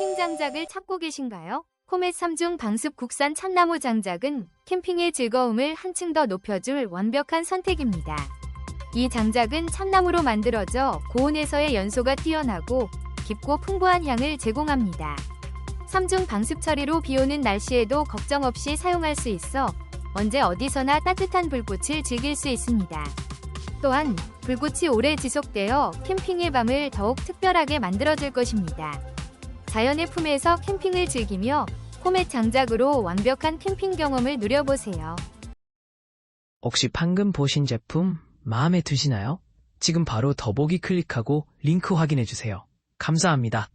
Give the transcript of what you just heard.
캠핑 장작을 찾고 계신가요? 코멧 3중 방습 국산 참나무 장작은 캠핑의 즐거움을 한층 더 높여줄 완벽한 선택입니다. 이 장작은 참나무로 만들어져 고온에서의 연소가 뛰어나고 깊고 풍부한 향을 제공합니다. 3중 방습 처리로 비오는 날씨에도 걱정 없이 사용할 수 있어 언제 어디서나 따뜻한 불꽃을 즐길 수 있습니다. 또한 불꽃이 오래 지속되어 캠핑의 밤을 더욱 특별하게 만들어줄 것입니다. 자연의 품에서 캠핑을 즐기며 코멧 장작으로 완벽한 캠핑 경험을 누려보세요. 혹시 방금 보신 제품 마음에 드시나요? 지금 바로 더보기 클릭하고 링크 확인해주세요. 감사합니다.